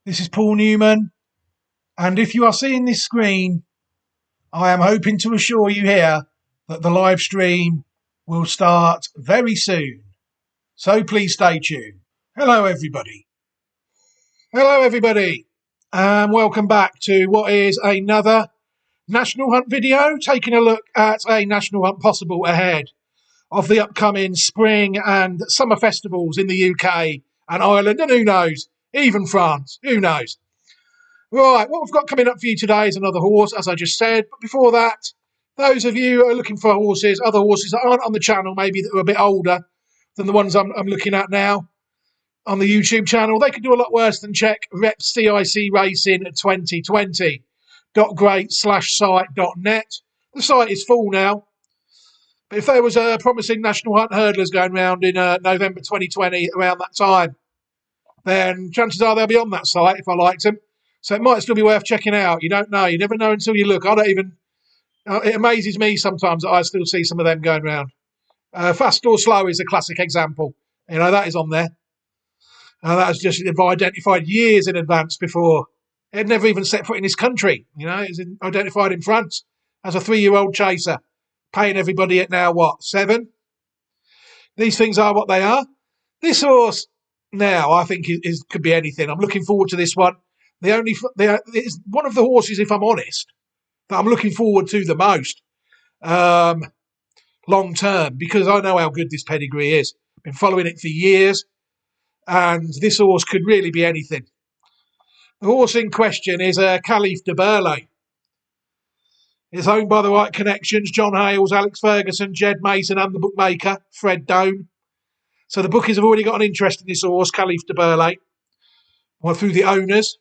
This is Paul Newman, and if you are seeing this screen, I am hoping to assure you here that the live stream will start very soon. So please stay tuned. Hello, everybody. Hello, everybody, and welcome back to what is another National Hunt video, taking a look at a National Hunt possible ahead of the upcoming spring and summer festivals in the UK and Ireland, and who knows, even France, who knows. Right, what we've got coming up for you today is another horse, as I just said. But before that, those of you who are looking for horses, other horses that aren't on the channel, maybe that are a bit older than the ones I'm looking at now on the YouTube channel, they could do a lot worse than check Rep CIC Racing 2020.great/site.net. The site is full now. But if there was a promising National Hunt hurdlers going round in November 2020 around that time, then chances are they'll be on that site if I liked them. So it might still be worth checking out. You don't know. You never know until you look. I don't even... it amazes me sometimes that I still see some of them going round. Fast or Slow is a classic example. You know, that is on there. That was just identified years in advance before. It had never even set foot in this country. You know, it was identified in France as a 3-year-old chaser, paying everybody at now, what, 7? These things are what they are. This horse now, I think, could be anything. I'm looking forward to this one. It's one of the horses, if I'm honest, that I'm looking forward to the most long term, because I know how good this pedigree is. Been following it for years, and this horse could really be anything. The horse in question is Kalif Du Berlais. It's owned by the right connections: John Hales, Alex Ferguson, Jed Mason, and the bookmaker Fred Doan. So the bookies have already got an interest in this horse, Kalif Du Berlais, through the owners.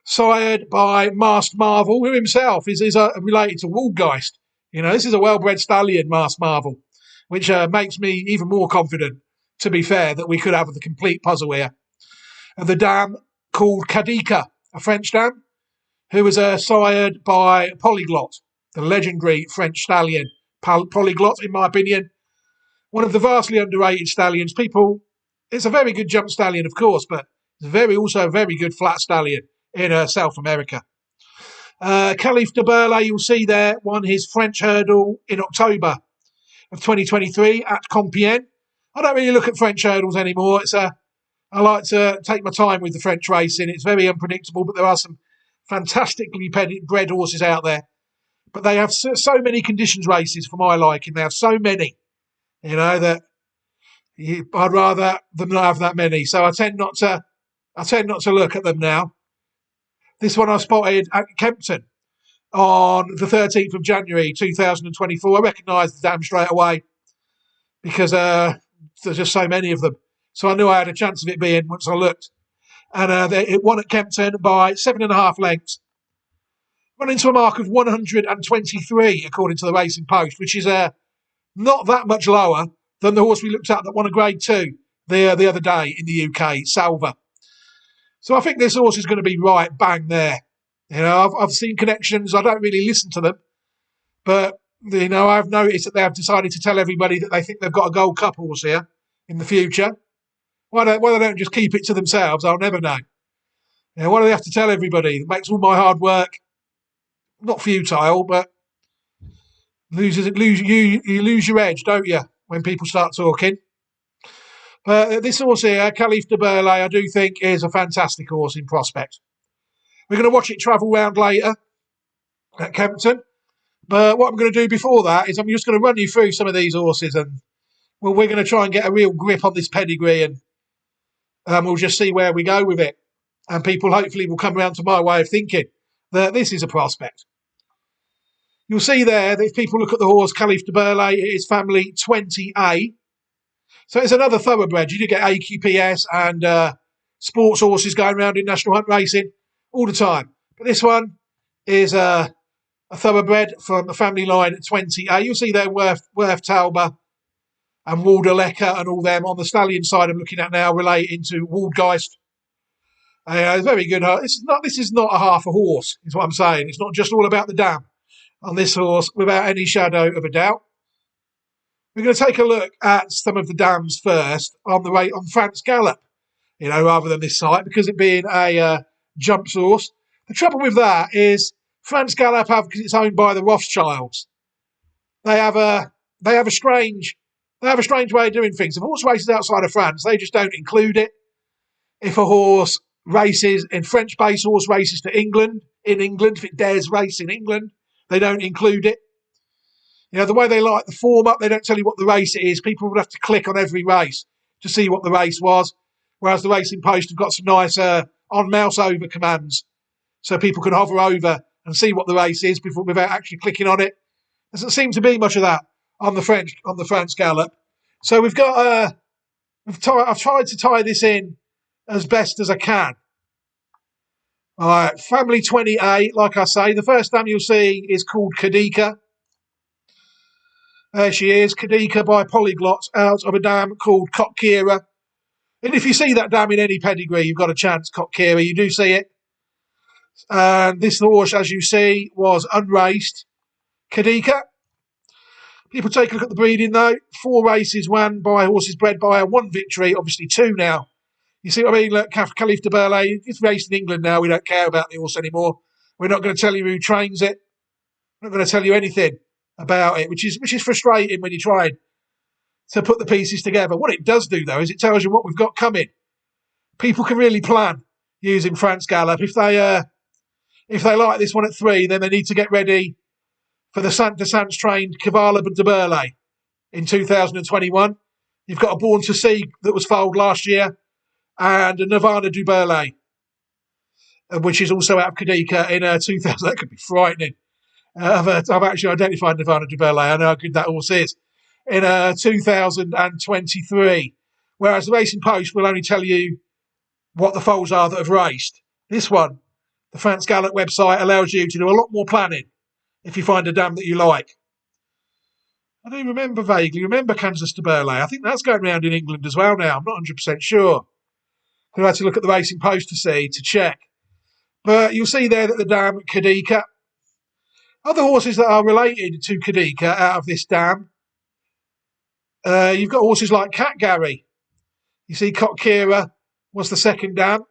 Sired by Masked Marvel, who himself is related to Waldgeist. You know, this is a well-bred stallion, Masked Marvel, which makes me even more confident, to be fair, that we could have the complete puzzle here. And the dam called Kadika, a French dam, who was sired by Polyglot, the legendary French stallion. Polyglot, in my opinion, one of the vastly underrated stallions. It's a very good jump stallion, of course, but it's also a very good flat stallion in South America. Kalif Du Berlais, you'll see there, won his French hurdle in October of 2023 at Compiègne. I don't really look at French hurdles anymore. I like to take my time with the French racing. It's very unpredictable, but there are some fantastically bred horses out there. But they have so many conditions races for my liking. They have so many, you know, that I'd rather them not have that many. So I tend not to look at them now. This one I spotted at Kempton on the 13th of January 2024. I recognised the dam straight away because there's just so many of them. So I knew I had a chance of it being once I looked. And it won at Kempton by 7.5 lengths. Running to a mark of 123, according to the Racing Post, which is not that much lower than the horse we looked at that won a Grade 2 the other day in the UK, Salva. So I think this horse is going to be right bang there. You know, I've seen connections. I don't really listen to them, but you know, I've noticed that they have decided to tell everybody that they think they've got a Gold Cup horse here in the future. Why they don't just keep it to themselves, I'll never know. You know, why do they have to tell everybody? It makes all my hard work not futile, but you lose your edge, don't you, when people start talking? But this horse here, Kalif Du Berlais, I do think is a fantastic horse in prospect. We're going to watch it travel round later at Kempton. But what I'm going to do before that is I'm just going to run you through some of these horses, and we're going to try and get a real grip on this pedigree, and we'll just see where we go with it. And people hopefully will come around to my way of thinking that this is a prospect. You'll see there that if people look at the horse Kalif Du Berlais, it is family 20A. So it's another thoroughbred. You do get AQPS and sports horses going around in National Hunt racing all the time. But this one is a thoroughbred from the family line at 20A. You'll see there Worth Talbot and Walder-Lecker and all them on the stallion side I'm looking at now relating to Waldgeist. It's very good. This is not a half a horse, is what I'm saying. It's not just all about the dam on this horse, without any shadow of a doubt. We're going to take a look at some of the dams first on France Gallop. rather than this site, because it being a jump source. The trouble with that is France Galop because it's owned by the Rothschilds. They have a strange way of doing things. If a horse races outside of France, they just don't include it. If a horse races in French-based horse races to England, if it dares race in England, they don't include it. The way they like the form up, they don't tell you what the race it is. People would have to click on every race to see what the race was. Whereas the Racing Post have got some nice on-mouse over commands, so people can hover over and see what the race is without actually clicking on it. There doesn't seem to be much of that on the France Gallop. So we've got I've tried to tie this in as best as I can. All right, Family 28, like I say, the first dam you'll see is called Kadika. There she is, Kadika by Polyglots, out of a dam called Cotkira. And if you see that dam in any pedigree, you've got a chance, Cotkira. You do see it. And this horse, as you see, was unraced. Kadika. People take a look at the breeding, though. 4 races won by horses bred by her, 1 victory, obviously 2 now. You see what I mean? Look, Kalif Du Berlais, it's raced in England now. We don't care about the horse anymore. We're not going to tell you who trains it. We're not going to tell you anything about it, which is frustrating when you're trying to put the pieces together. What it does do, though, is it tells you what we've got coming. People can really plan using France Galop. If they like this one at 3, then they need to get ready for the Saint-Desains trained Kalif Du Berlais in 2021. You've got a Born to See that was foaled last year, and a Nirvana Du Berlais, which is also out of Kadika in 2000. That could be frightening. I've actually identified Nirvana Du Berlais. I know how good that horse is. In 2023. Whereas the Racing Post will only tell you what the foals are that have raced. This one, the France Galop website, allows you to do a lot more planning if you find a dam that you like. I do vaguely remember Kansas Du Berlais. I think that's going around in England as well now. I'm not 100% sure. I had to look at the Racing Post to check. But you'll see there that the dam Kadika. Other horses that are related to Kadika out of this dam, you've got horses like Cat Gary. You see Cotkira was the second dam.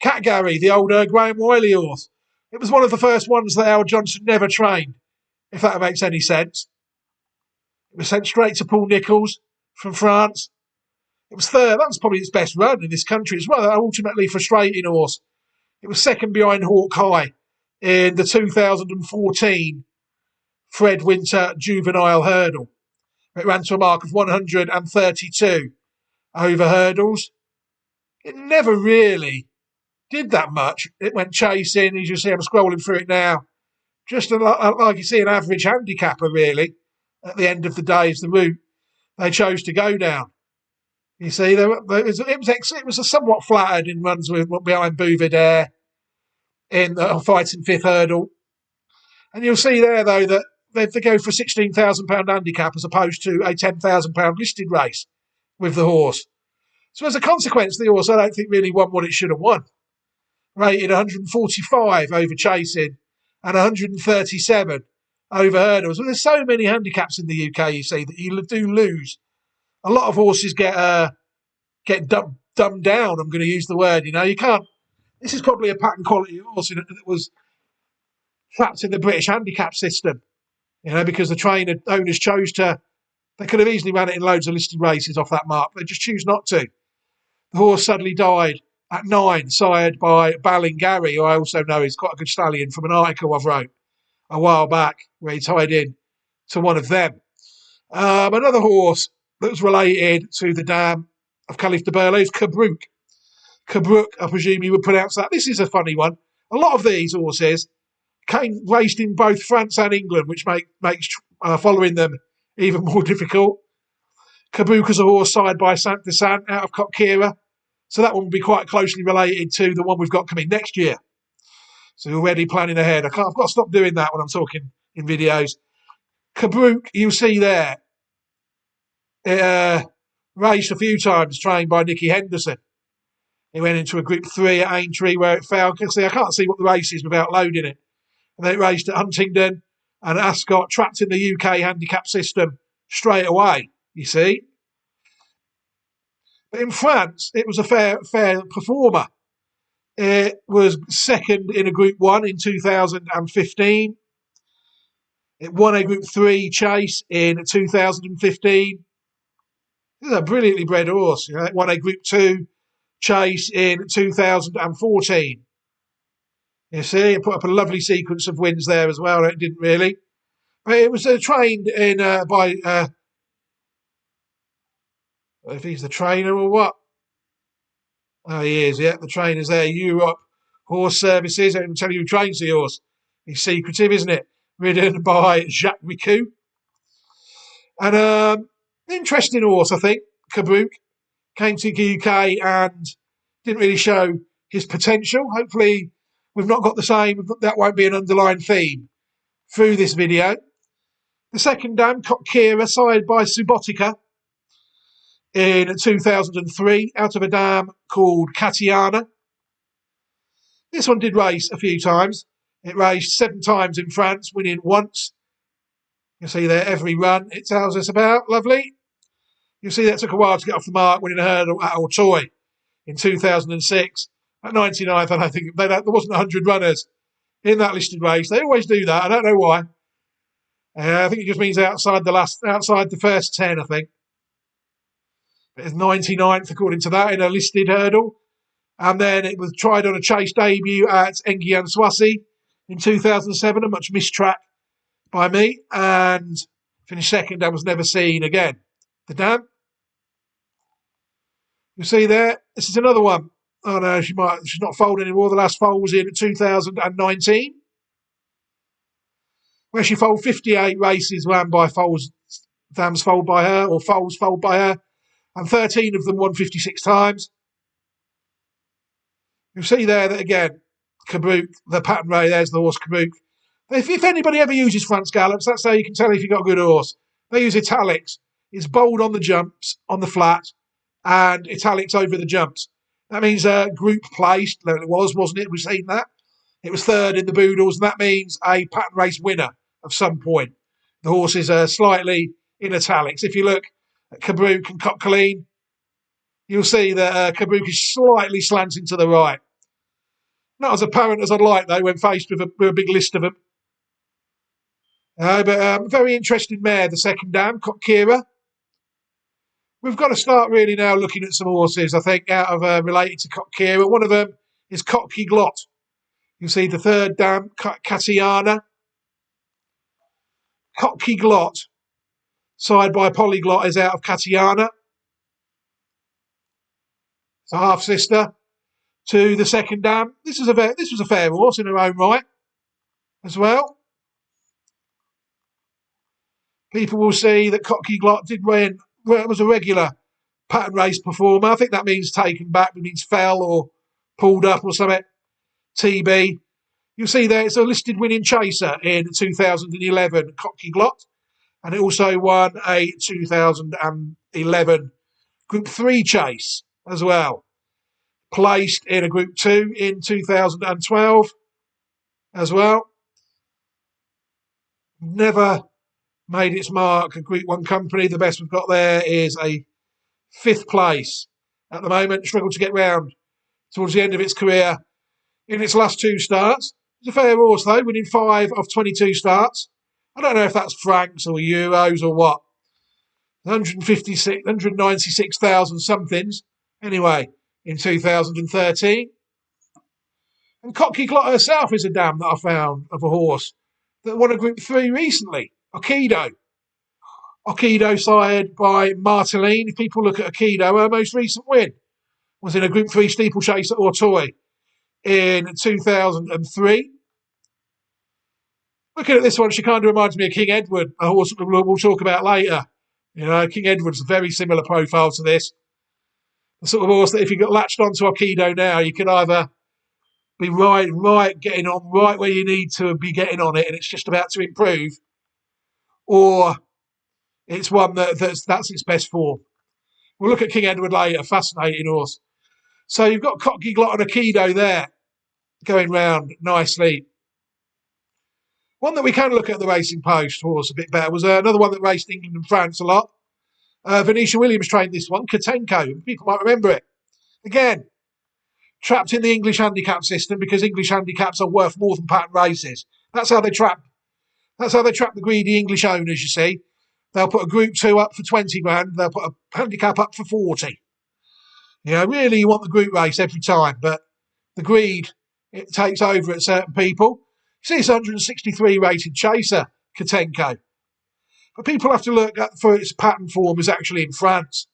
Cat Gary, the old Graham Wiley horse. It was one of the first ones that Howard Johnson never trained, if that makes any sense. It was sent straight to Paul Nicholls from France. It was third. That was probably its best run in this country. It was rather ultimately frustrating horse. It was second behind Hawk High in the 2014 Fred Winter Juvenile Hurdle. It ran to a mark of 132 over hurdles. It never really did that much. It went chasing. As you see, I'm scrolling through it now. Just like you see, an average handicapper, really, at the end of the day, is the route they chose to go down. You see, it was a somewhat flattered in runs behind Bouvier in the fighting 5th hurdle. And you'll see there, though, that they go for a £16,000 handicap as opposed to a £10,000 listed race with the horse. So as a consequence, the horse, I don't think, really won what it should have won. Rated 145 over chasing and 137 over hurdles. Well, there's so many handicaps in the UK, you see, that you do lose. A lot of horses get dumbed down, I'm going to use the word. You can't. This is probably a pattern quality horse that was trapped in the British handicap system, because the owners chose to. They could have easily ran it in loads of listed races off that mark. They just choose not to. The horse suddenly died at 9, sired by Ballingarry, who I also know is quite a good stallion from an article I've wrote a while back where he tied in to one of them. Another horse that was related to the dam of Kalif Du Berlais is Kabrook. Kabrook, I presume you would pronounce that. This is a funny one. A lot of these horses raced in both France and England, which makes following them even more difficult. Kabrook is a horse sired by Saint-Desains out of Cotkira. So that one will be quite closely related to the one we've got coming next year. So you're already planning ahead. I've got to stop doing that when I'm talking in videos. Kabrook, you'll see there, raced a few times, trained by Nicky Henderson. He went into a Group 3 at Aintree where it failed. I can't see what the race is without loading it. And then it raced at Huntingdon and Ascot, trapped in the UK handicap system straight away, you see. But in France, it was a fair performer. It was second in a Group 1 in 2015. It won a Group 3 chase in 2015. This is a brilliantly bred horse. It won a Group 2 chase in 2014. You see, it put up a lovely sequence of wins there as well. It didn't really. But it was trained in by, if he's the trainer or what. Oh, he is, yeah. The trainer's there. Europe Horse Services. I can tell you who trains the horse. He's secretive, isn't it? Ridden by Jacques Ricou. And interesting horse, I think. Kabrook came to the UK and didn't really show his potential. Hopefully, we've not got the same. That won't be an underlying theme through this video. The second dam, Kira, sired by Subotica in 2003, out of a dam called Katiana. This one did race a few times. It raced 7 times in France, winning once. You'll see there every run it tells us about. Lovely. You'll see that took a while to get off the mark, winning a hurdle at Auteuil in 2006. At 99th, and I think there wasn't 100 runners in that listed race. They always do that. I don't know why. I think it just means outside the first 10, I think. But it's 99th, according to that, in a listed hurdle. And then it was tried on a chase debut at Enghien-Soissy in 2007, a much missed track by me, and finished second and was never seen again. The dam. You see there, this is another one. Oh no, she's not foaled anymore. The last foal was in 2019. Where she foaled 58 races ran by dams foaled by her, or foals foaled by her, and 13 of them won 56 times. You see there that again, Kabrook, the pattern ray, there's the horse Kabrook. If anybody ever uses France gallops, that's how you can tell if you've got a good horse. They use italics. It's bold on the jumps, on the flat, and italics over the jumps. That means group placed. It was, wasn't it? We've seen that. It was third in the Boodles, and that means a pattern race winner of some point. The horses are slightly in italics. If you look at Kabrook and Coqueline, you'll see that Kabrook is slightly slanting to the right. Not as apparent as I'd like, though, when faced with a big list of them. But very interesting mare, the second dam, Kira. We've got to start really now looking at some horses, I think, out of related to Kira. One of them is Cocky Glot. You see the third dam, Katiana. Cocky Glot, sired by Polyglot, is out of Katiana. It's a half sister to the second dam. This was a fair horse in her own right as well. People will see that Cocky Glot did win. Well, it was a regular pattern race performer. I think that means taken back. It means fell or pulled up or something. TB. You'll see there it's a listed winning chaser in 2011, Cocky Glot. And it also won a 2011 Group 3 chase as well. Placed in a Group 2 in 2012 as well. Never made its mark a Group 1 company. The best we've got there is a 5th place at the moment. Struggled to get round towards the end of its career in its last 2 starts. It's a fair horse, though, winning 5 of 22 starts. I don't know if that's francs or euros or what. 196,000 somethings. Anyway, in 2013. And Cocky Glot herself is a dam that I found of a horse that won a Group 3 recently. Okido. Okido sired by Marteline. If people look at Okido, her most recent win was in a Group 3 steeplechase at Auteuil in 2003. Looking at this one, she kind of reminds me of King Edward, a horse we'll talk about later. You know, King Edward's a very similar profile to this. The sort of horse that if you got latched onto Okido now, you can either be right getting on right where you need to be getting on it, and it's just about to improve, or it's one that's its best form. We'll look at King Edward later. Fascinating horse. So you've got Cocky Glot and Okido there going round nicely. One that we can look at the Racing Post horse a bit better was another one that raced England and France a lot. Venetia Williams trained this one, Katenko. People might remember it. Again, trapped in the English handicap system because English handicaps are worth more than pattern races. That's how they trap. That's how they trap the greedy English owners. You see, they'll put a Group 2 up for 20 grand. They'll put a handicap up for 40. You know, really, you want the group race every time, but the greed, it takes over at certain people. You see, it's 163 rated chaser, Katenko. But people have to look at for its pattern form is actually in France.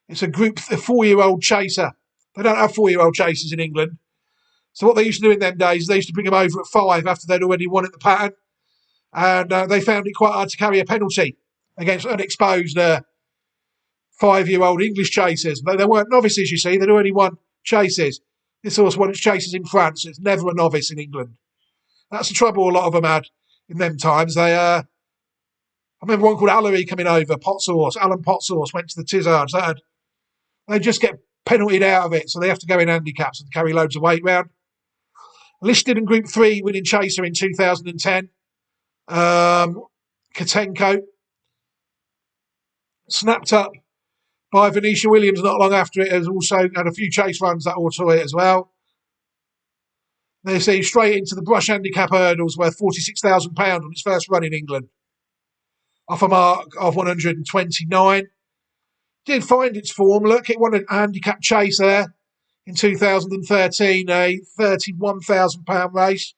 It's a 4-year-old chaser. They don't have 4-year-old chasers in England. So what they used to do in them days, they used to bring them over at 5 after they'd already won at the pattern. And they found it quite hard to carry a penalty against unexposed 5-year-old English chasers. They weren't novices, you see. They'd already won chases. This horse won its chases in France. It's never a novice in England. That's the trouble a lot of them had in them times. I remember one called Allery coming over, Alan Potshorse, went to the Tizzards. They just get penaltied out of it, so they have to go in handicaps and carry loads of weight round. Listed in Group 3, winning chaser in 2010. Katenko. Snapped up by Venetia Williams not long after it. Has also had a few chase runs that auto it as well. They see straight into the Brush Handicap hurdles worth £46,000 on its first run in England. Off a mark of 129. Did find its form. Look, it won a handicap chase there in 2013, a £31,000 race.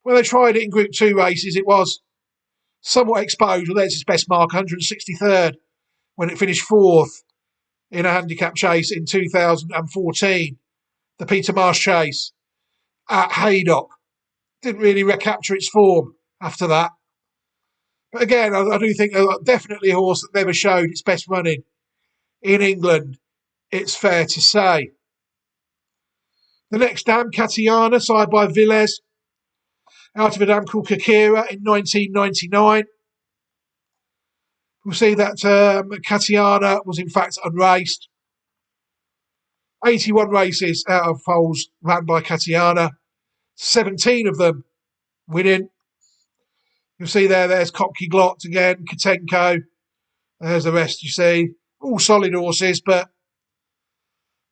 When they tried it in Group 2 races, it was somewhat exposed. Well, there's its best mark, 163rd, when it finished 4th in a handicap chase in 2014. The Peter Marsh chase at Haydock. Didn't really recapture its form after that. But again, I do think definitely a horse that never showed its best running in England, it's fair to say. The next dam, Katiana, side by Villes, out of a dam called Kakira in 1999. We'll see that Katiana was in fact unraced. 81 races out of foals ran by Katiana, 17 of them winning. You'll see there's Kopke Glot again, Katenko. There's the rest you see. All solid horses, but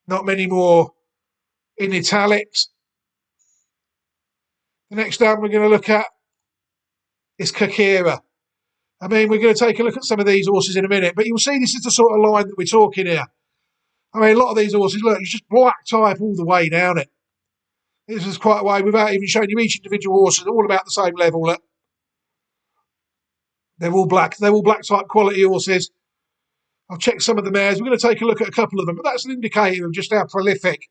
not many more in italics. The next down we're going to look at is Kakira. I mean, we're going to take a look at some of these horses in a minute, but you'll see this is the sort of line that we're talking here. I mean, a lot of these horses, look, it's just black type all the way down it. This is quite a way without even showing you each individual horse is all about the same level. Look. They're all black type quality horses. I'll check some of the mares. We're going to take a look at a couple of them, but that's an indicator of just how prolific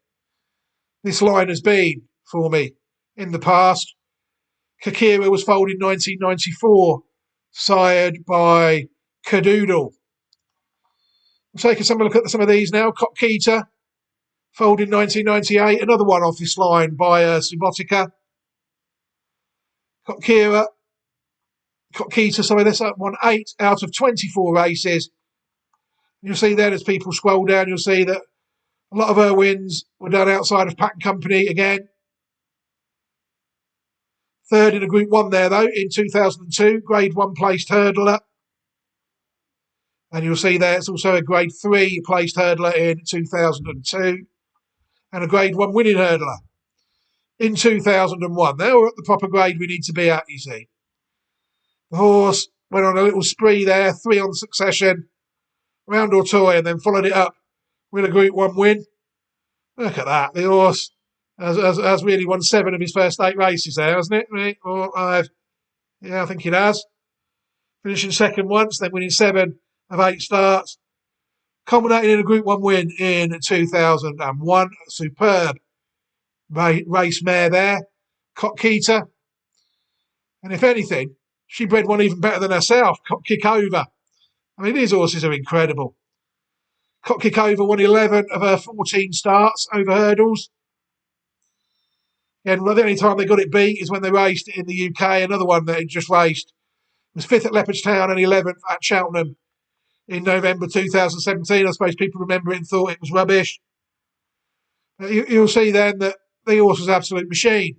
this line has been for me in the past. Kakira was foaled in 1994, sired by Cadoodle. We'll take some look at some of these now. Kopkita, foaled in 1998, another one off this line by Subotica. Kopkita, that's won 8 out of 24 races. You'll see there as people scroll down, you'll see that a lot of her wins were done outside of Pack Company again. 3rd in a Group 1 there, though, in 2002, Grade 1 placed hurdler. And you'll see there it's also a Grade 3 placed hurdler in 2002 and a Grade 1 winning hurdler in 2001. Now we're at the proper grade we need to be at, you see. The horse went on a little spree there, 3 on succession, round or toy, and then followed it up with a Group 1 win. Look at that. The horse has really won 7 of his first 8 races there, hasn't it? 3, 4, 5. Yeah, I think it has. Finishing second once, then winning 7 of 8 starts. Culminating in a Group 1 win in 2001. Superb race mare there. Kopkita. And if anything, she bred one even better than herself, Kikova. I mean, these horses are incredible. Kikova won 11 of her 14 starts over hurdles. And the only time they got it beat is when they raced it in the UK. Another one that it just raced was 5th at Leopardstown and 11th at Cheltenham in November 2017. I suppose people remember it and thought it was rubbish. You'll see then that the horse was an absolute machine.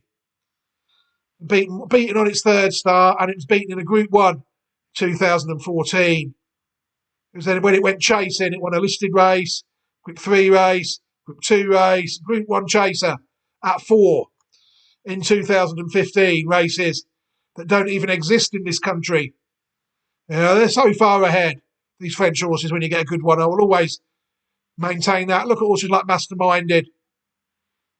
Beaten on its 3rd start, and it was beaten in a Group 1 2014. It was then when it went chasing, it won a listed race, Group 3 race, Group 2 race, Group 1 chaser at 4 in 2015, races that don't even exist in this country. They're so far ahead, these French horses, when you get a good one. I will always maintain that. Look at horses like Masterminded.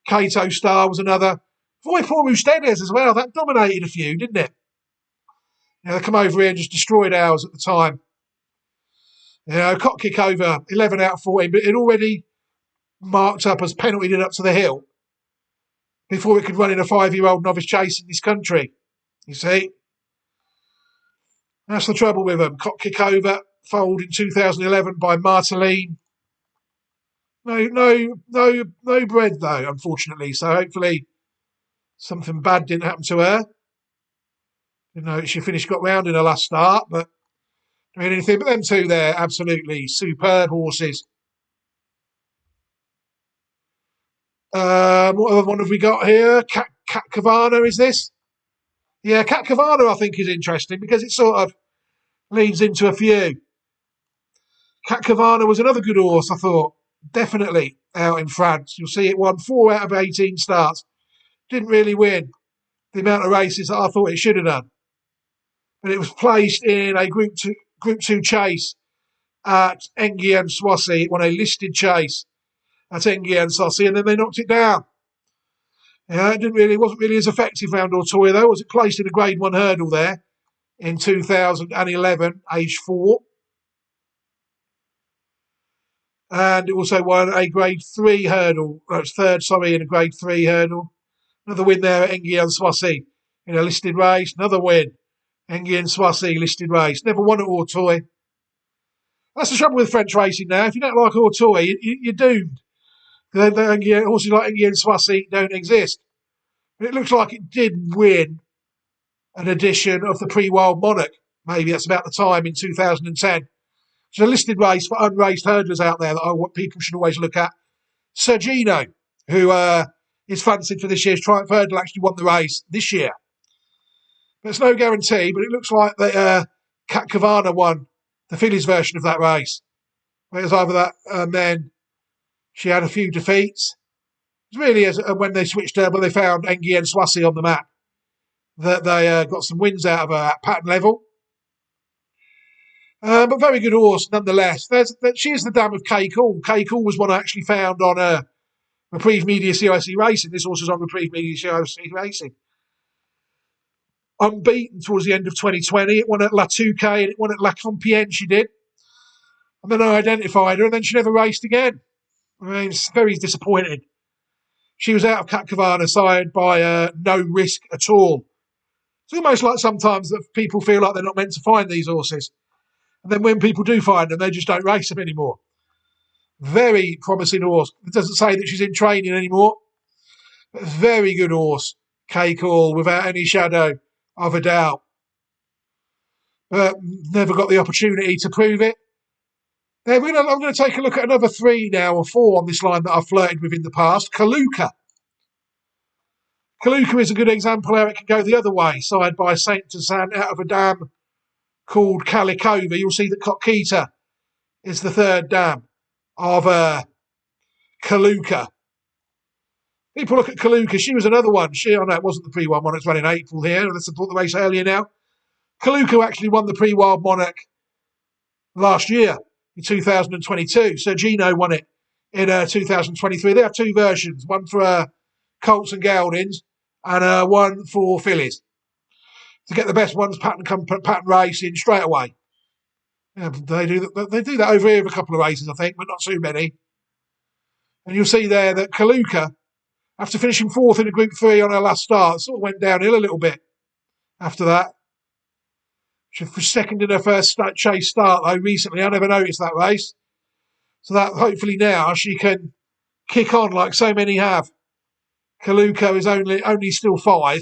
Cato Star was another. Voy por Ustedes as well. That dominated a few, didn't it? They come over here and just destroyed ours at the time. Cock kick over 11 out of 14, but it already marked up as penaltied it up to the hill before it could run in a 5-year-old novice chase in this country. You see? That's the trouble with them. Cock kick over, foaled in 2011 by Marteline. No bread though, unfortunately. So hopefully something bad didn't happen to her. She got round in her last start, but anything. But them two there, absolutely superb horses. What other one have we got here? Cat Cavana, is this? Yeah, Cat Cavana I think is interesting because it sort of leads into a few. Cat Cavana was another good horse, I thought. Definitely out in France. You'll see it won 4 out of 18 starts. Didn't really win the amount of races that I thought it should have done. But it was placed in a Group 2 chase at Enghien-Soissy. It won a listed chase at Enghien-Soissy, and then they knocked it down. It wasn't really as effective round Auteuil though. Was it placed in a Grade 1 hurdle there in 2011, age 4. And it also won a Grade 3 hurdle. No, it's third, in a Grade 3 hurdle. Another win there at Enghien-Soissy in a listed race. Another win. Enghien-Soissy listed race. Never won at Auteuil. That's the trouble with French racing now. If you don't like Auteuil, you're doomed. Horses like Enghien-Soissy don't exist. But it looks like it did win an edition of the Pre-Wild Monarch. Maybe that's about the time in 2010. It's a listed race for unraced hurdlers out there that people should always look at. Sergino, who is fancied for this year's Triumph Hurdle, actually won the race this year. But it's no guarantee, but it looks like that Cat Cavana won the fillies version of that race. It was either that and then she had a few defeats. It was really when they switched her, but they found Enghien-Soissy on the map, that they got some wins out of her at pattern level. But very good horse nonetheless. She is the dam of K Cool. K Cool was one I actually found on Reprieve Media CIC Racing. This horse is on Reprieve Media CIC Racing. Unbeaten towards the end of 2020. It won at La Touquet and it won at La Compiègne, she did. And then I identified her and then she never raced again. It's very disappointing. She was out of Cat Cavana side by no risk at all. It's almost like sometimes that people feel like they're not meant to find these horses. And then when people do find them, they just don't race them anymore. Very promising horse. It doesn't say that she's in training anymore. But very good horse. K-Call, without any shadow of a doubt. But never got the opportunity to prove it. I'm going to take a look at another 3 now, or 4 on this line that I've flirted with in the past. Kaluka. Kaluka is a good example how it can go the other way, side by Saint-Tizan out of a dam called Kalikova. You'll see that Kotkita is the 3rd dam of Kaluka. People look at Kaluka. She was another one. It wasn't the Pre-Wild Monarch. It's run in April here. Let's support the race earlier now. Kaluka actually won the Pre-Wild Monarch last year in 2022. Sergino won it in 2023. They have 2 versions. One for Colts and Geldings and one for fillies. To get the best ones, pattern racing straight away. Yeah, they do that over here with a couple of races, I think, but not too many. And you'll see there that Kaluka, after finishing 4th in a Group 3 on her last start, sort of went downhill a little bit after that. She was 2nd in her first chase start, though, recently. I never noticed that race. So that hopefully now she can kick on like so many have. Kaluka is only still 5.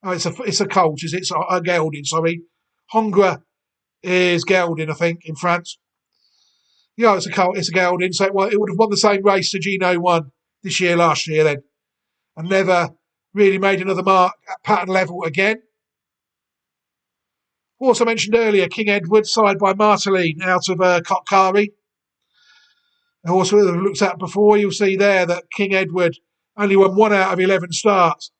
Oh, it's a colt, is it? It's a gelding, sorry. Hongre is gelding, I think, in France. Yeah, it's a colt, it's a gelding. So it would have won the same race Sergino won last year then. And never really made another mark at pattern level again. Horse I mentioned earlier, King Edward, side by Marteline out of Kotkari. A horse we've looked at before, you'll see there that King Edward only won 1 out of 11 starts.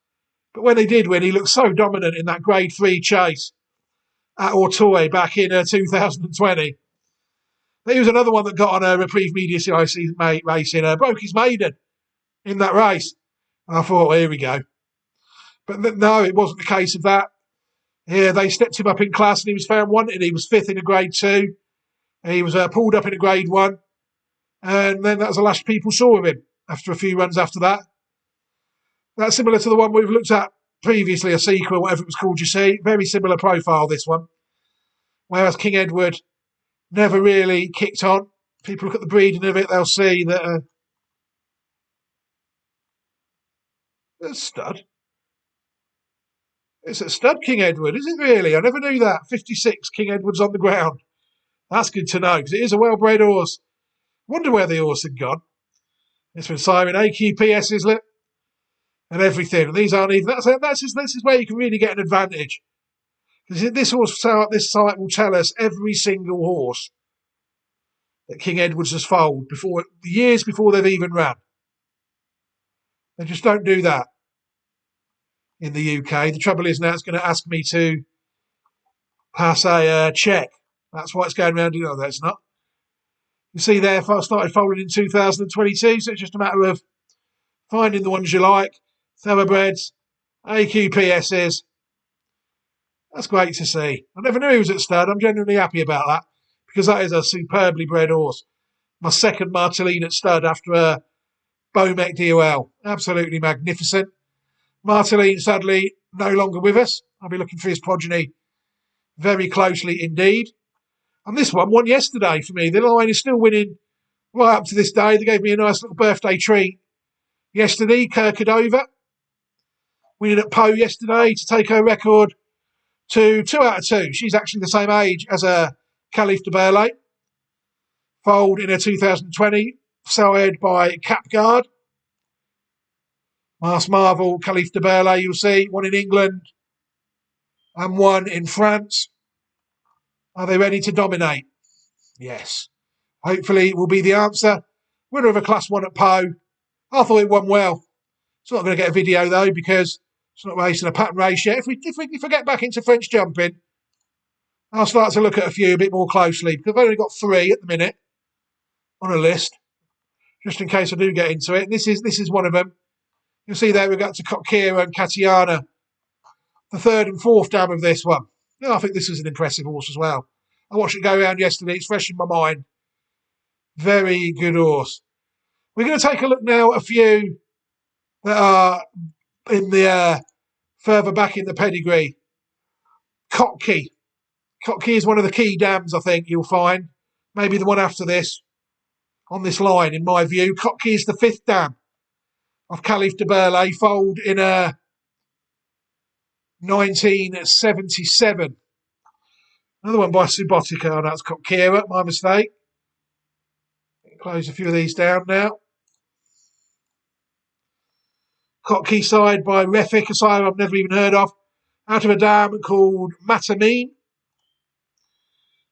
But when he did win, he looked so dominant in that Grade 3 chase at Auteuil back in 2020. He was another one that got on a Reprieve Media CIC racing, broke his maiden in that race. And I thought, well, here we go. But no, it wasn't the case of that. Here they stepped him up in class and he was found wanted. He was 5th in a Grade 2. He was pulled up in a Grade 1. And then that was the last people saw of him after a few runs after that. That's similar to the one we've looked at previously, a sequel, whatever it was called, you see. Very similar profile, this one. Whereas King Edward never really kicked on. People look at the breeding of it, they'll see that it's a stud. It's a stud, King Edward, is it really? I never knew that. 56, King Edward's on the ground. That's good to know, because it is a well-bred horse. Wonder where the horse had gone. It's been siren AQPS, isn't it? And everything. And these aren't even. This is where you can really get an advantage. Because this site will tell us every single horse that King Edward's has foaled years before they've even run. They just don't do that in the UK. The trouble is now it's going to ask me to pass a check. That's why it's going around. No, that's not. You see there, if I started folding in 2022, so it's just a matter of finding the ones you like, thoroughbreds, AQPSs. That's great to see. I never knew he was at stud. I'm genuinely happy about that because that is a superbly bred horse. My second Marteline at stud after a Beaumec DOL. Absolutely magnificent. Marteline sadly no longer with us. I'll be looking for his progeny very closely indeed. And this one won yesterday for me. The line is still winning right up to this day. They gave me a nice little birthday treat yesterday. Kirkadova winning at Pau yesterday to take her record to 2 out of 2. She's actually the same age as Kalif Du Berlais. Foaled in her 2020, sired by Capguard. Mars Marvel, Kalif Du Berlais, you'll see, one in England and one in France. Are they ready to dominate? Yes. Hopefully will be the answer. Winner of a Class 1 at Pau. I thought it won well. It's not going to get a video though because it's not racing a pattern race yet. If we get back into French jumping, I'll start to look at a few a bit more closely because I've only got 3 at the minute on a list, just in case I do get into it. This is one of them. You'll see there we've got to Kira and Katiana, the 3rd and 4th dam of this one. I think this was an impressive horse as well. I watched it go around yesterday. It's fresh in my mind. Very good horse. We're going to take a look now at a few that are in the further back in the pedigree. Kottke. Kottke is one of the key dams, I think, you'll find. Maybe the one after this on this line, in my view. Kottke is the 5th dam of Kalif Du Berlais, foaled in 1977. Another one by Subotica. Oh, that's Kira, my mistake. Close a few of these down now. Kottke side by Refik, a sire I've never even heard of. Out of a dam called Matamine.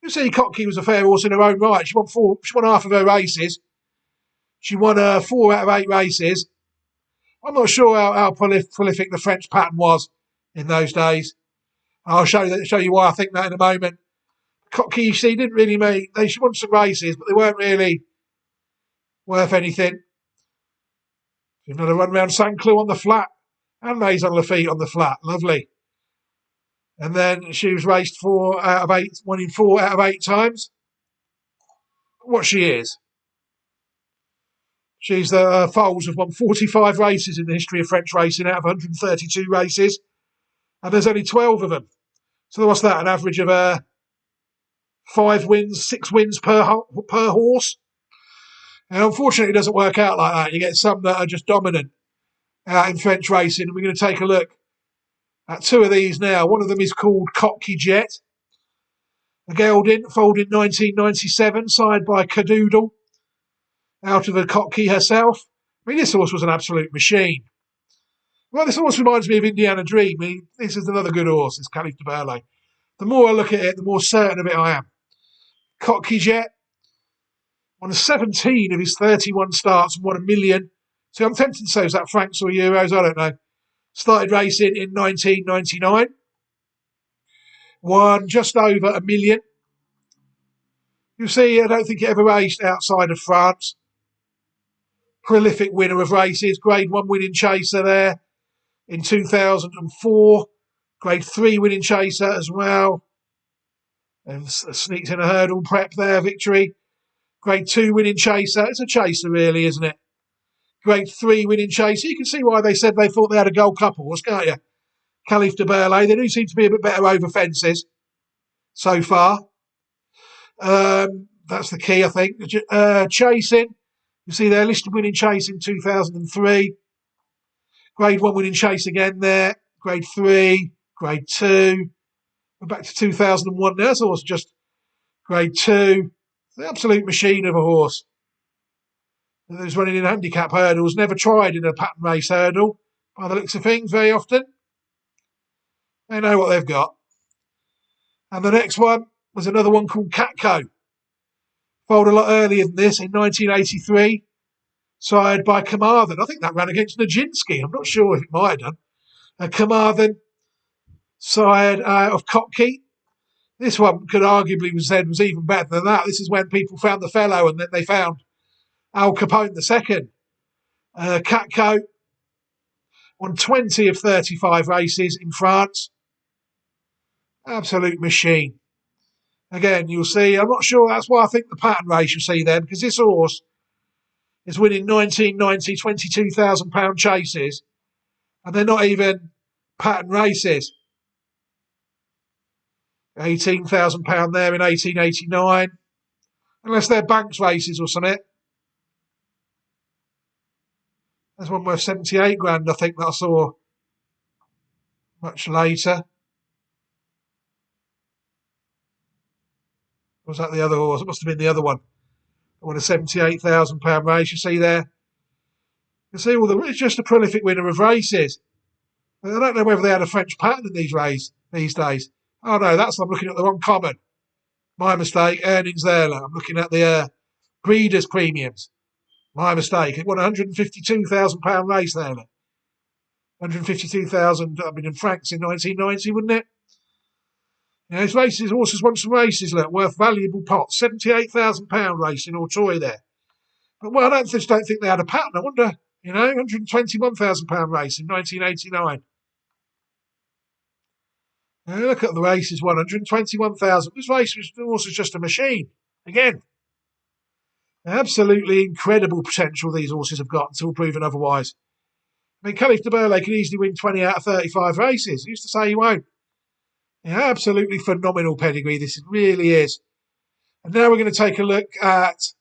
You see, Kottke was a fair horse in her own right. She won half of her races. She won 4 out of 8 races. I'm not sure how prolific the French pattern was in those days. I'll show you why I think that in a moment. Kottke, you see, didn't really make. She won some races, but they weren't really worth anything. Another run round St. Cloud on the flat, and Maison Lafitte on the flat. Lovely. And then she was raced 4 out of 8, winning 4 out of 8 times. What she is. She's the foals have won 45 races in the history of French racing out of 132 races. And there's only 12 of them. So what's that? An average of 5 wins, 6 wins per horse. And unfortunately, it doesn't work out like that. You get some that are just dominant in French racing. And we're going to take a look at 2 of these now. One of them is called Kottke Jet. A gelding, foaled in 1997, sired by Cadoodle, out of a Kottke herself. I mean, this horse was an absolute machine. Well, this horse reminds me of Indiana Dream. This is another good horse, this Kalif Du Berlais. The more I look at it, the more certain of it I am. Cockeyjet won 17 of his 31 starts and won $1 million. So I'm tempted to say, is that francs or euros? I don't know. Started racing in 1999. Won just over $1 million. You see, I don't think he ever raced outside of France. Prolific winner of races. Grade 1 winning chaser there in 2004. Grade 3 winning chaser as well. And sneaked in a hurdle prep there, victory. Grade 2 winning chaser. It's a chaser really, isn't it? Grade 3 winning chaser. You can see why they said they thought they had a Gold Cup horse, can't you? Kalif Du Berlais. They do seem to be a bit better over fences so far. That's the key, I think. Chasing. You see there, listed winning chase in 2003. Grade 1 winning chase again there. Grade 3, Grade 2. We're back to 2001 now, so it's just Grade 2. The absolute machine of a horse. Who's running in handicap hurdles, never tried in a pattern race hurdle, by the looks of things, very often. They know what they've got. And the next one was another one called Catco. Foaled a lot earlier than this in 1983. Sired by Carmarthen. I think that ran against Nijinsky. I'm not sure if it might have done. Carmarthen, sired of Kotke. This one could arguably be said was even better than that. This is when people found the fellow and then they found Al Capone II. Catco won 20 of 35 races in France. Absolute machine. Again, you'll see, I'm not sure, that's why I think the pattern race you'll see there, because this horse is winning 1990 £22,000 chases, and they're not even pattern races. £18,000 there in 1889, unless they're Banks races or something. There's one worth 78 grand, I think, that I saw much later. Or was that the other horse? It must have been the other one. I won a £78,000 race. You see there? You see, well, it's just a prolific winner of races. I don't know whether they had a French pattern in these races these days. Oh no, I'm looking at the wrong common. My mistake. Earnings there. I'm looking at the breeders' premiums. My mistake. It won a £152,000 race there. 152,000 in francs in 1990, wouldn't it? Yeah, his races, horses won some races, look, worth valuable pots. £78,000 race in Auteuil there. But well, I just don't think they had a pattern. I wonder, £121,000 race in 1989. Look at the races, 121,000. This race was just a machine. Again, absolutely incredible potential these horses have got until proven otherwise. I mean, Kalif Du Berlais could easily win 20 out of 35 races. He used to say he won't. Yeah, absolutely phenomenal pedigree. This really is. And now we're going to take a look at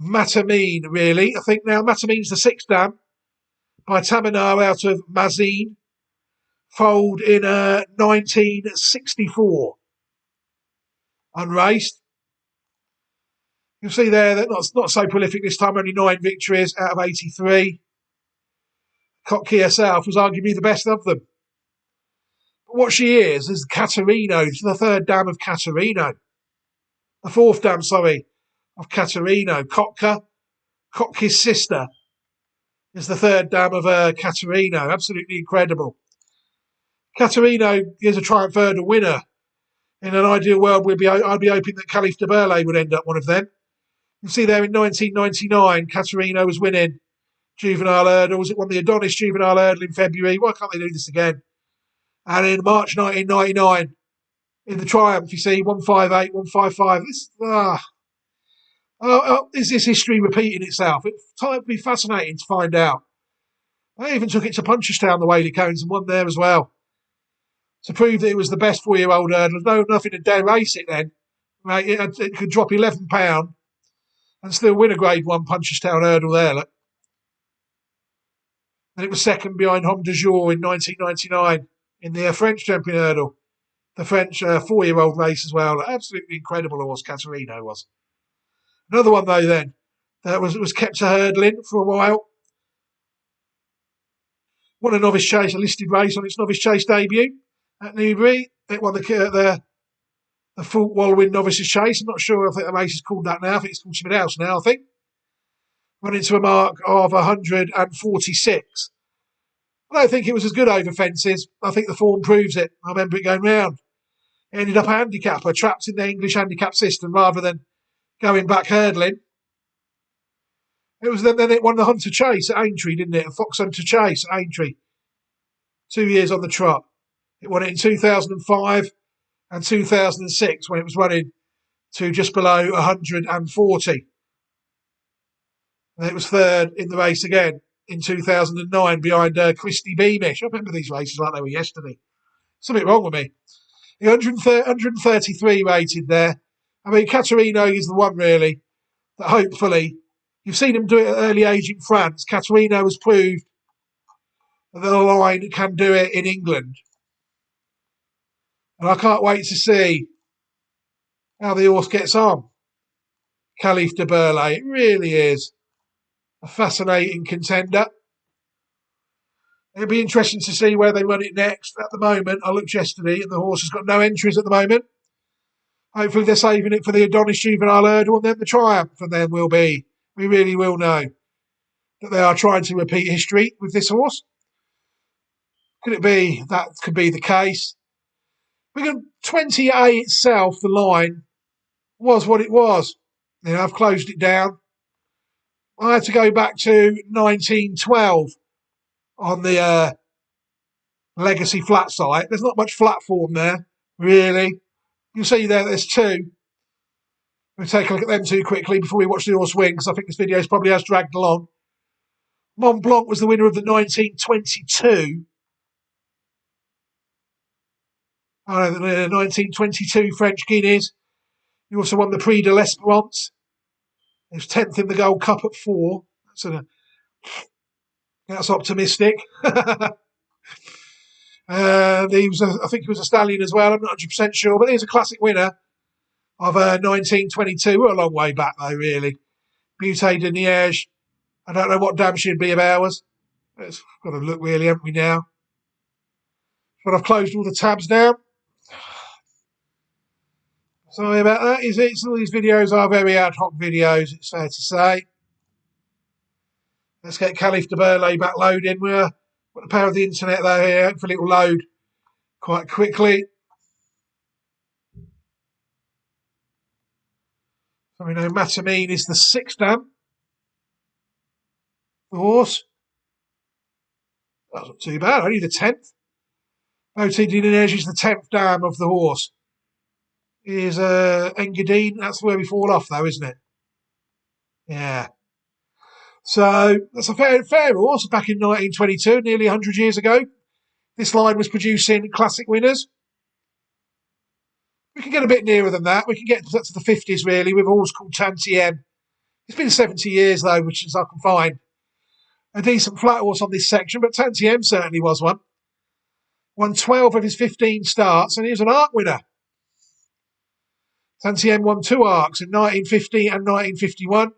Matamine, really. I think now Matamine's the sixth dam by Taminar out of Mazine. Foaled in 1964. Unraced. You'll see there that not so prolific this time, only 9 victories out of 83. Kotke herself was arguably the best of them. But what she is Caterino. She's the third dam of Caterino. The fourth dam, of Caterino. Kotke's sister, is the third dam of Caterino. Absolutely incredible. Caterino is a Triumph Hurdle winner. In an ideal world, I'd be hoping that Kalif Du Berlais would end up one of them. You see there in 1999, Caterino was winning juvenile hurdles. It won the Adonis juvenile hurdle in February. Why can't they do this again? And in March 1999, in the Triumph, you see 158, 155. Is this history repeating itself? It'd be fascinating to find out. They even took it to Punchestown, the Whaley Cones, and won there as well. To prove that it was the best 4-year-old hurdle. No, nothing to dare race it then. Right, it could drop £11 and still win a Grade 1 Punchestown hurdle there. Look. And it was second behind Homme de Jour in 1999 in the French champion hurdle. The French 4-year-old race as well. Absolutely incredible horse, Caterino was. Another one, though, then, that was kept to hurdling for a while. Won a novice chase, a listed race on its novice chase debut. at Newbury. It won the Fault Wallowing Novices Chase. I'm not sure. I think the race is called that now. I think it's called something else now, I think. Went into a mark of 146. I don't think it was as good over fences. I think the form proves it. I remember it going round. It ended up a handicapper, trapped in the English handicap system rather than going back hurdling. It was then it won the Hunter Chase at Aintree, didn't it? A Fox Hunter Chase at Aintree. 2 years on the trot. It won it in 2005 and 2006 when it was running to just below 140. And it was third in the race again in 2009 behind Christy Beamish. I remember these races like they were yesterday. Something wrong with me. 133 rated there. I mean, Caterino is the one really that hopefully, you've seen him do it at early age in France. Caterino has proved that the line can do it in England. And I can't wait to see how the horse gets on. Kalif Du Berlais, it really is a fascinating contender. It'll be interesting to see where they run it next. At the moment, I looked yesterday and the horse has got no entries at the moment. Hopefully they're saving it for the Adonis Juvenile Hurdle and then the Triumph. And then we really will know that they are trying to repeat history with this horse. Could it be that could be the case? 20A itself, the line, was what it was. I've closed it down. I had to go back to 1912 on the Legacy flat site. There's not much flat form there, really. You'll see there's two. We'll take a look at them two quickly before we watch the horse win, because I think this video probably has dragged along. Mont Blanc was the winner of the 1922. The 1922 French Guineas. He also won the Prix de l'Espérance. He was 10th in the Gold Cup at 4. That's optimistic. I think he was a stallion as well. I'm not 100% sure, but he's a classic winner of 1922. We're a long way back though, really. Butte de Liège. I don't know what damn she'd be of ours. It's got to look really, haven't we now? But I've closed all the tabs down. Sorry about that. All these videos are very ad hoc videos, it's fair to say. Let's get Kalif Du Berlais back loading. We're got the power of the internet though here. Hopefully it will load quite quickly. So we know Matamine is the 6th dam. The horse. That's not too bad, only the 10th. Butte de Liège is the 10th dam of the horse. Is Engadine. That's where we fall off though, isn't it? Yeah. So that's a fair horse back in 1922, nearly 100 years ago. This line was producing classic winners. We can get a bit nearer than that. We can get to the 50s, really, with a horse called Tantiem. It's been 70 years, though, which is I can find a decent flat horse on this section, but Tantiem certainly was one. Won 12 of his 15 starts, and he was an ARC winner. Tantiem won 2 ARCs in 1950 and 1951.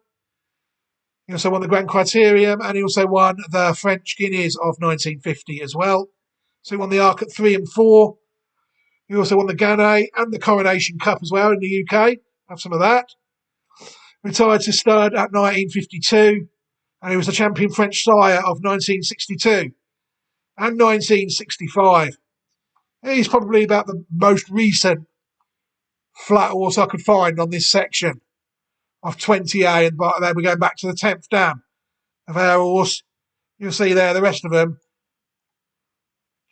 He also won the Grand Criterium, and he also won the French Guineas of 1950 as well. So he won the ARC at 3 and 4. He also won the Gannet and the Coronation Cup as well in the UK. Have some of that. Retired to stud at 1952. And he was the champion French sire of 1962 and 1965. He's probably about the most recent flat horse I could find on this section of 20A. And then we're going back to the 10th dam of our horse. You'll see there the rest of them.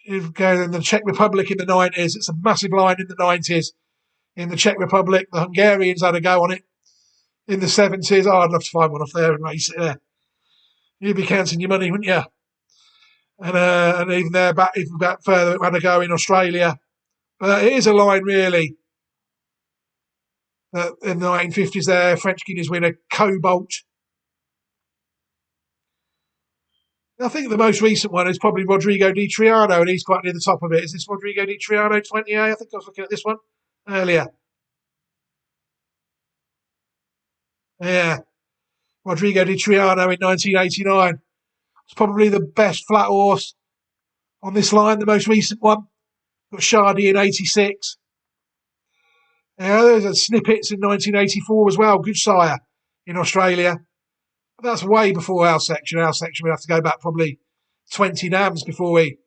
You go in the Czech Republic in the 90s. It's a massive line in the 90s. In the Czech Republic, the Hungarians had a go on it in the 70s. Oh, I'd love to find one off there and race it there. You'd be counting your money, wouldn't you? And even there, even back further, it had a go in Australia. But it is a line, really. In the 1950s there, French Guineas winner, Cobalt. I think the most recent one is probably Rodrigo Di Triano, and he's quite near the top of it. Is this Rodrigo Di Triano 20A? I think I was looking at this one earlier. Yeah. Rodrigo Di Triano in 1989. It's probably the best flat horse on this line, the most recent one. Got Shardy in 86. Yeah, there's a Snippets in 1984 as well. Good sire in Australia. But that's way before our section. Our section, we have to go back probably 20 dams before we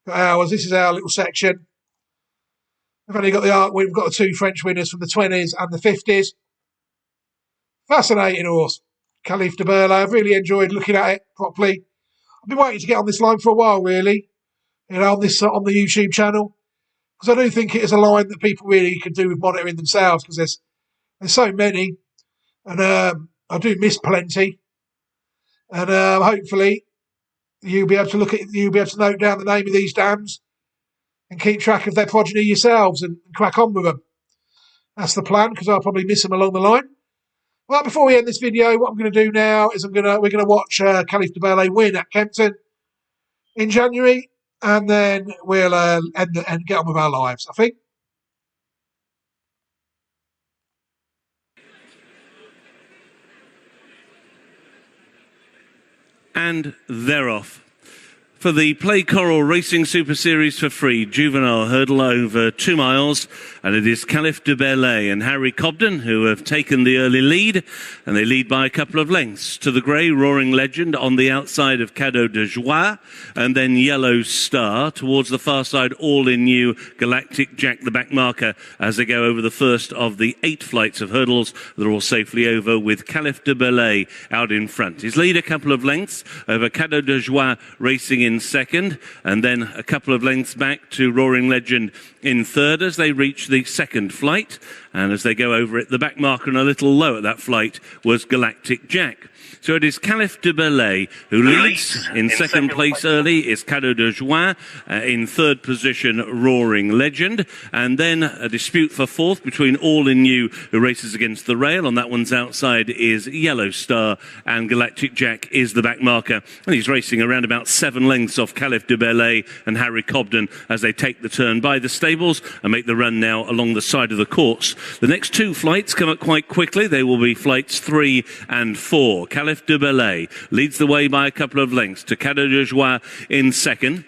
got ours. This is our little section. We've only got we've got the two French winners from the 20s and the 50s. Fascinating horse, Kalif Du Berlais. I've really enjoyed looking at it properly. I've been waiting to get on this line for a while, really. On the YouTube channel, because I do think it is a line that people really can do with monitoring themselves, because there's so many, and I do miss plenty, and hopefully you'll be able to note down the name of these dams and keep track of their progeny yourselves and crack on with them. That's the plan, because I'll probably miss them along the line. Well, before we end this video, what I'm going to do now is we're going to watch Kalif Du Berlais win at Kempton in January, and then we'll end and get on with our lives, I think. And they're off. For the Play Coral Racing Super Series for free juvenile hurdle over 2 miles, and it is Kalif Du Berlais and Harry Cobden who have taken the early lead, and they lead by a couple of lengths to the grey Roaring Legend on the outside of Cadeau de Joie, and then Yellow Star towards the far side, All in New, Galactic Jack, the back marker, as they go over the first of the 8 flights of hurdles. They're all safely over with Kalif Du Berlais out in front. His lead a couple of lengths over Cadeau de Joie racing in second, and then a couple of lengths back to Roaring Legend in third as they reach the second flight. And as they go over it, the back marker and a little low at that flight was Galactic Jack. So it is Kalif Du Berlais who leads. In second place early is Cadeau de Joie. In third position, Roaring Legend. And then a dispute for fourth between All in New, who races against the rail. On that one's outside is Yellow Star, and Galactic Jack is the back marker. And he's racing around about 7 lengths off Kalif Du Berlais and Harry Cobden as they take the turn by the stables and make the run now along the side of the course. The next 2 flights come up quite quickly. They will be flights 3 and 4. Kalif Du Berlais leads the way by a couple of lengths to Cadeau de Joie in second.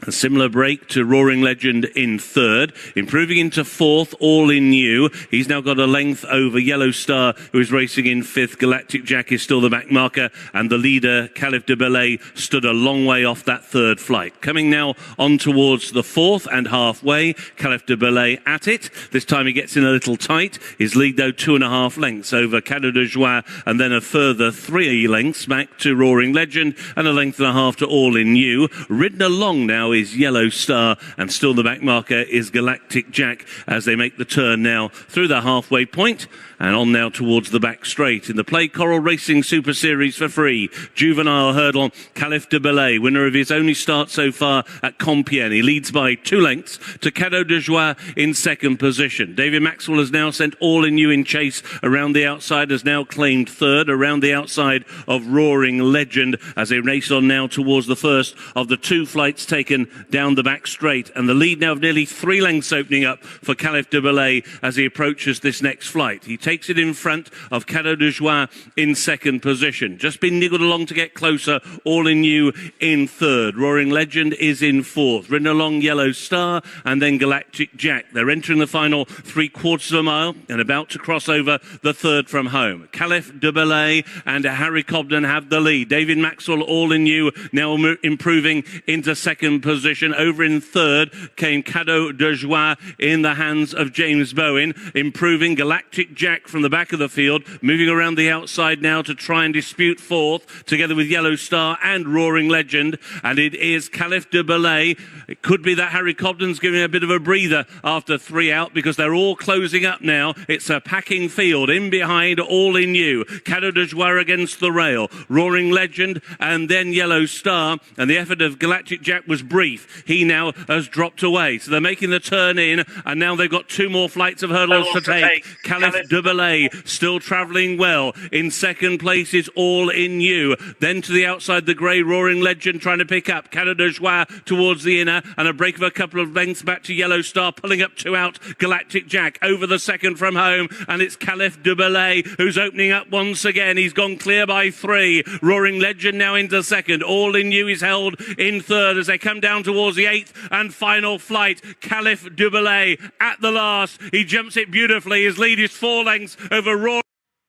A similar break to Roaring Legend in third, improving into fourth, All in New. He's now got a length over Yellow Star, who is racing in fifth. Galactic Jack is still the back marker, and the leader, Kalif Du Berlais, stood a long way off that third flight. Coming now on towards the fourth and halfway, Kalif Du Berlais at it. This time he gets in a little tight. His lead, though, 2.5 lengths over Cadeau de Joie, and then a further 3 lengths back to Roaring Legend, and a length and a half to All in New. Ridden along now is Yellow Star, and still the back marker is Galactic Jack as they make the turn now through the halfway point and on now towards the back straight. In the Play Coral Racing Super Series for free juvenile hurdle, Kalif Du Berlais, winner of his only start so far at Compiègne. He leads by 2 lengths to Cadeau de Joie in second position. David Maxwell has now sent All in You in chase around the outside, has now claimed third around the outside of Roaring Legend as they race on now towards the first of the 2 flights taken down the back straight, and the lead now of nearly 3 lengths opening up for Kalif Du Berlais as he approaches this next flight. He takes it in front of Cadeau de Joie in second position. Just been niggled along to get closer, All in You in third. Roaring Legend is in fourth. Ridden along Yellow Star and then Galactic Jack. They're entering the final 3/4 of a mile and about to cross over the third from home. Kalif Du Berlais and Harry Cobden have the lead. David Maxwell, All in You, now improving into second position. Over in third came Cadeau de Joie in the hands of James Bowen, improving. Galactic Jack from the back of the field, moving around the outside now to try and dispute fourth, together with Yellow Star and Roaring Legend, and it is Kalif Du Berlais. It could be that Harry Cobden's giving a bit of a breather after 3 out, because they're all closing up now. It's a packing field. In behind, All in You, Cadeau de Joie against the rail, Roaring Legend and then Yellow Star, and the effort of Galactic Jack was brief. He now has dropped away, so they're making the turn in, and now they've got 2 more flights of hurdles to take. Kalif Du Berlais still travelling well. In second place is All in You. Then to the outside, the grey Roaring Legend trying to pick up Cadeau de Joie towards the inner, and a break of a couple of lengths back to Yellow Star, pulling up 2 out. Galactic Jack over the second from home, and it's Kalif Du Berlais who's opening up once again. He's gone clear by 3. Roaring Legend now into second. All in You is held in third as they come down down towards the 8th and final flight. Kalif Du Berlais at the last. He jumps it beautifully. His lead is 4 lengths over Raw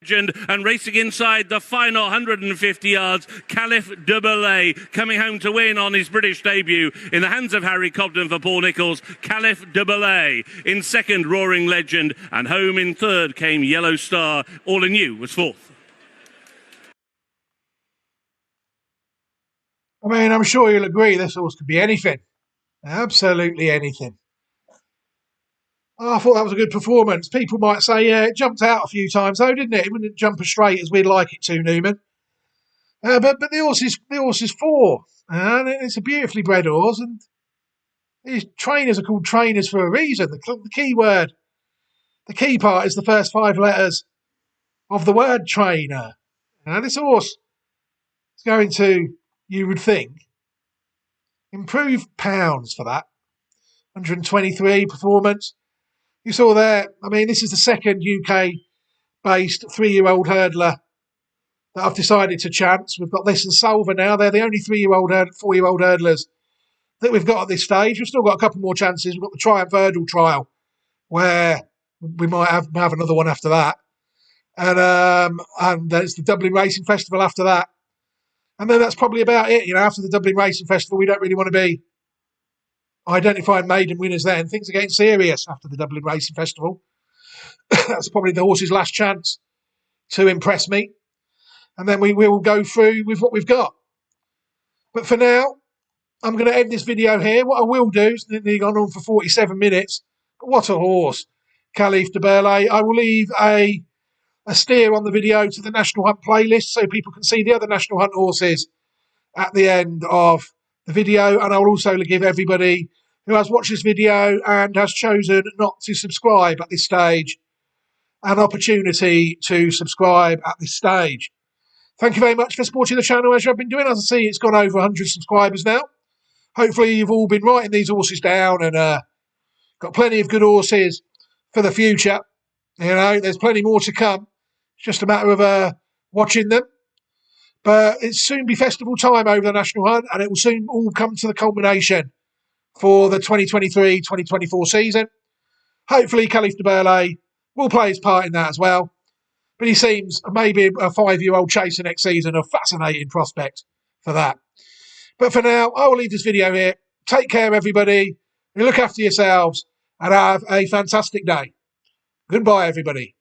Legend, and racing inside the final 150 yards, Kalif Du Berlais coming home to win on his British debut in the hands of Harry Cobden for Paul Nicholls. Kalif Du Berlais in second, Roaring Legend, and home in third came Yellow Star. All in You was fourth. I mean, I'm sure you'll agree this horse could be anything. Absolutely anything. Oh, I thought that was a good performance. People might say, yeah, it jumped out a few times, though, didn't it? It wouldn't jump as straight as we'd like it to, Newman. But the horse is 4, and it's a beautifully bred horse, and these trainers are called trainers for a reason. The key word, the key part is the first 5 letters of the word trainer. Now, this horse is going to, you would think, improve pounds for that. 123 performance. You saw there, I mean, this is the second UK-based 3-year-old hurdler that I've decided to chance. We've got this and Solver now. They're the only 3-year-old, 4-year-old hurdlers that we've got at this stage. We've still got a couple more chances. We've got the Triumph Hurdle Trial, where we might have another one after that. And there's the Dublin Racing Festival after that. And then that's probably about it. You know, after the Dublin Racing Festival, we don't really want to be identifying maiden winners then. Things are getting serious after the Dublin Racing Festival. That's probably the horse's last chance to impress me. And then we will go through with what we've got. But for now, I'm going to end this video here. What I will do is nearly gone on for 47 minutes. But what a horse, Kalif Du Berlais. I will leave a steer on the video to the National Hunt playlist so people can see the other National Hunt horses at the end of the video. And I will also give everybody who has watched this video and has chosen not to subscribe at this stage an opportunity to subscribe at this stage. Thank you very much for supporting the channel as you've been doing. As I see, it's gone over 100 subscribers now. Hopefully you've all been writing these horses down and got plenty of good horses for the future. You know, there's plenty more to come. It's just a matter of watching them. But it's soon be festival time over the National Hunt, and it will soon all come to the culmination for the 2023-2024 season. Hopefully Kalif Du Berlais will play his part in that as well. But he seems maybe a 5-year-old chaser next season, a fascinating prospect for that. But for now, I will leave this video here. Take care, everybody. Look after yourselves and have a fantastic day. Goodbye, everybody.